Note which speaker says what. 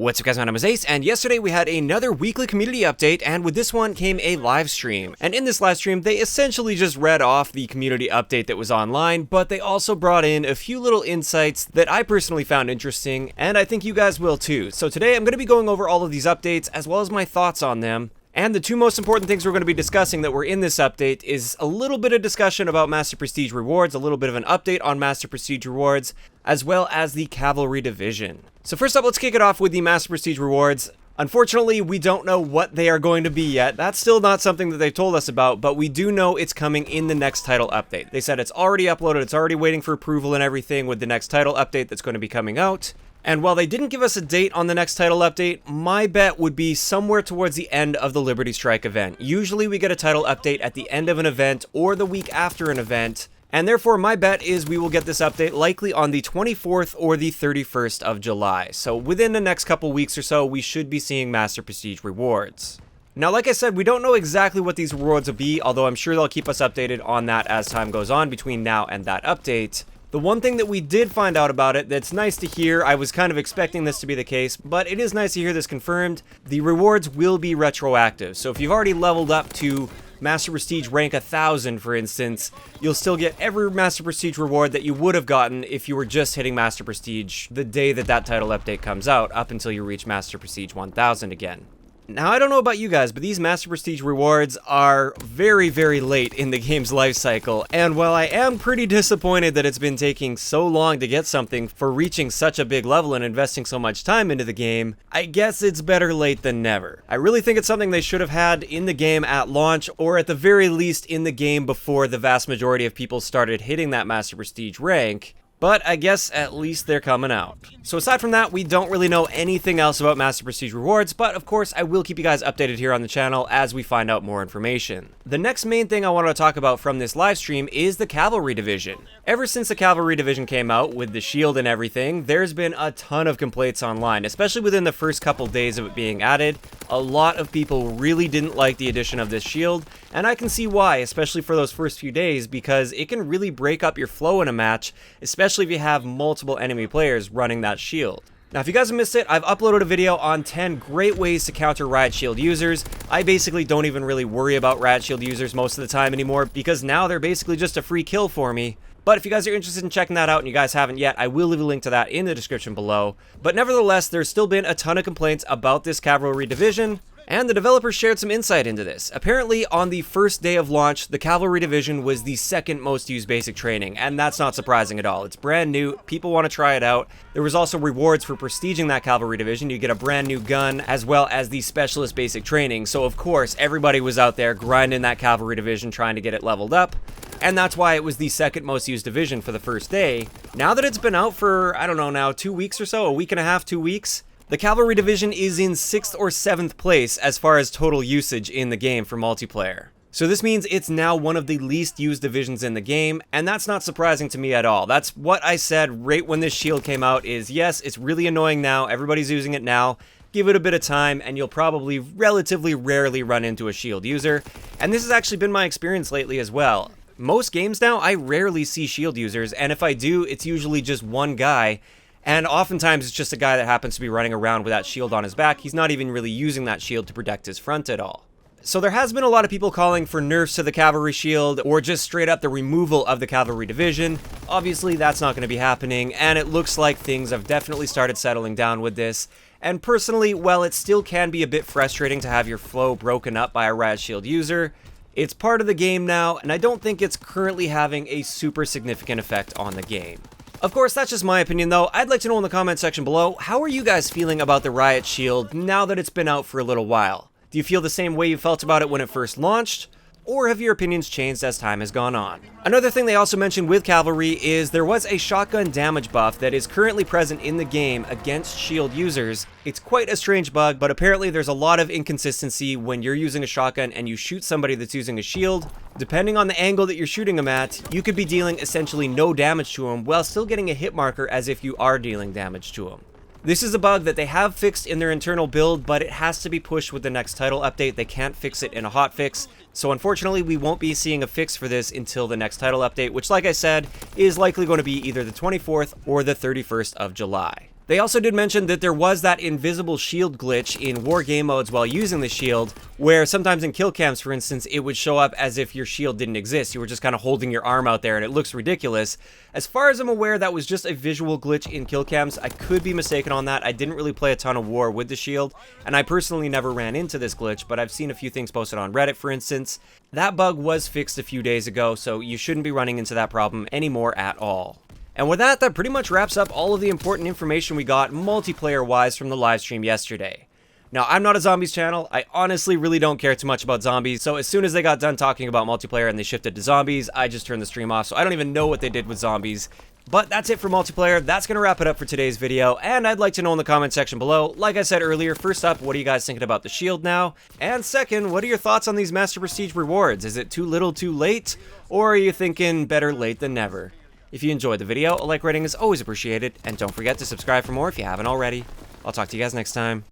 Speaker 1: What's up guys, my name is Ace, and yesterday we had another weekly community update, and with this one came a live stream. And in this live stream, they essentially just read off the community update that was online, but they also brought in a few little insights that I personally found interesting, and I think you guys will too. So today I'm going to be going over all of these updates, as well as my thoughts on them. And the two most important things we're going to be discussing that were in this update is a little bit of discussion about Master Prestige rewards, a little bit of an update on Master Prestige rewards, as well as the Cavalry Division. So first up, let's kick it off with the Master Prestige rewards. Unfortunately, we don't know what they are going to be yet. That's still not something that they've told us about, but we do know it's coming in the next title update. They said it's already uploaded, it's already waiting for approval and everything with the next title update that's going to be coming out. And while they didn't give us a date on the next title update, my bet would be somewhere towards the end of the Liberty Strike event. Usually we get a title update at the end of an event or the week after an event, and therefore my bet is we will get this update likely on the 24th or the 31st of July. So within the next couple weeks or so, we should be seeing Master Prestige rewards. Now, like I said, we don't know exactly what these rewards will be, although I'm sure they'll keep us updated on that as time goes on between now and that update. The one thing that we did find out about it that's nice to hear, I was kind of expecting this to be the case, but it is nice to hear this confirmed, the rewards will be retroactive. So if you've already leveled up to Master Prestige rank 1000, for instance, you'll still get every Master Prestige reward that you would have gotten if you were just hitting Master Prestige the day that that title update comes out, up until you reach Master Prestige 1000 again. Now, I don't know about you guys, but these Master Prestige rewards are very, very late in the game's life cycle, and while I am pretty disappointed that it's been taking so long to get something for reaching such a big level and investing so much time into the game, I guess it's better late than never. I really think it's something they should have had in the game at launch, or at the very least in the game before the vast majority of people started hitting that Master Prestige rank. But I guess at least they're coming out. So aside from that, we don't really know anything else about Master Prestige rewards, but of course I will keep you guys updated here on the channel as we find out more information. The next main thing I want to talk about from this live stream is the Cavalry Division. Ever since the Cavalry Division came out with the shield and everything, there's been a ton of complaints online, especially within the first couple days of it being added. A lot of people really didn't like the addition of this shield, and I can see why, especially for those first few days, because it can really break up your flow in a match, especially if you have multiple enemy players running that shield. Now, if you guys have missed it, I've uploaded a video on 10 great ways to counter Riot Shield users. I basically don't even really worry about Riot Shield users most of the time anymore, because now they're basically just a free kill for me. But if you guys are interested in checking that out and you guys haven't yet, I will leave a link to that in the description below. But nevertheless, there's still been a ton of complaints about this Cavalry Division, and the developers shared some insight into this. Apparently, on the first day of launch, the Cavalry Division was the second most used basic training, and that's not surprising at all. It's brand new, people want to try it out. There was also rewards for prestiging that Cavalry Division. You get a brand new gun, as well as the specialist basic training. So of course, everybody was out there grinding that Cavalry Division, trying to get it leveled up. And that's why it was the second most used division for the first day. Now that it's been out for, I don't know now, 2 weeks or so, a week and a half, 2 weeks, the Cavalry Division is in 6th or 7th place as far as total usage in the game for multiplayer. So this means it's now one of the least used divisions in the game, and that's not surprising to me at all. That's what I said right when this shield came out is, yes, it's really annoying now, everybody's using it now. Give it a bit of time and you'll probably relatively rarely run into a shield user. And this has actually been my experience lately as well. Most games now, I rarely see shield users, and if I do, it's usually just one guy, and oftentimes it's just a guy that happens to be running around with that shield on his back. He's not even really using that shield to protect his front at all. So there has been a lot of people calling for nerfs to the Cavalry Shield, or just straight up the removal of the Cavalry Division. Obviously, that's not going to be happening, and it looks like things have definitely started settling down with this. And personally, while it still can be a bit frustrating to have your flow broken up by a Riot Shield user, it's part of the game now, and I don't think it's currently having a super significant effect on the game. Of course, that's just my opinion though. I'd like to know in the comment section below, how are you guys feeling about the Riot Shield now that it's been out for a little while? Do you feel the same way you felt about it when it first launched? Or have your opinions changed as time has gone on? Another thing they also mentioned with Cavalry is there was a shotgun damage buff that is currently present in the game against shield users. It's quite a strange bug, but apparently there's a lot of inconsistency when you're using a shotgun and you shoot somebody that's using a shield. Depending on the angle that you're shooting them at, you could be dealing essentially no damage to them while still getting a hit marker as if you are dealing damage to them. This is a bug that they have fixed in their internal build, but it has to be pushed with the next title update. They can't fix it in a hotfix. So unfortunately, we won't be seeing a fix for this until the next title update, which, like I said, is likely going to be either the 24th or the 31st of July. They also did mention that there was that invisible shield glitch in war game modes while using the shield, where sometimes in kill cams, for instance, it would show up as if your shield didn't exist. You were just kind of holding your arm out there and it looks ridiculous. As far as I'm aware, that was just a visual glitch in kill cams. I could be mistaken on that. I didn't really play a ton of war with the shield, and I personally never ran into this glitch, but I've seen a few things posted on Reddit, for instance. That bug was fixed a few days ago, so you shouldn't be running into that problem anymore at all. And with that, that pretty much wraps up all of the important information we got multiplayer-wise from the live stream yesterday. Now, I'm not a zombies channel. I honestly really don't care too much about zombies, so as soon as they got done talking about multiplayer and they shifted to zombies, I just turned the stream off, so I don't even know what they did with zombies. But that's it for multiplayer. That's going to wrap it up for today's video, and I'd like to know in the comment section below, like I said earlier, first up, what are you guys thinking about the shield now? And second, what are your thoughts on these Master Prestige rewards? Is it too little too late, or are you thinking better late than never? If you enjoyed the video, a like rating is always appreciated, and don't forget to subscribe for more if you haven't already. I'll talk to you guys next time.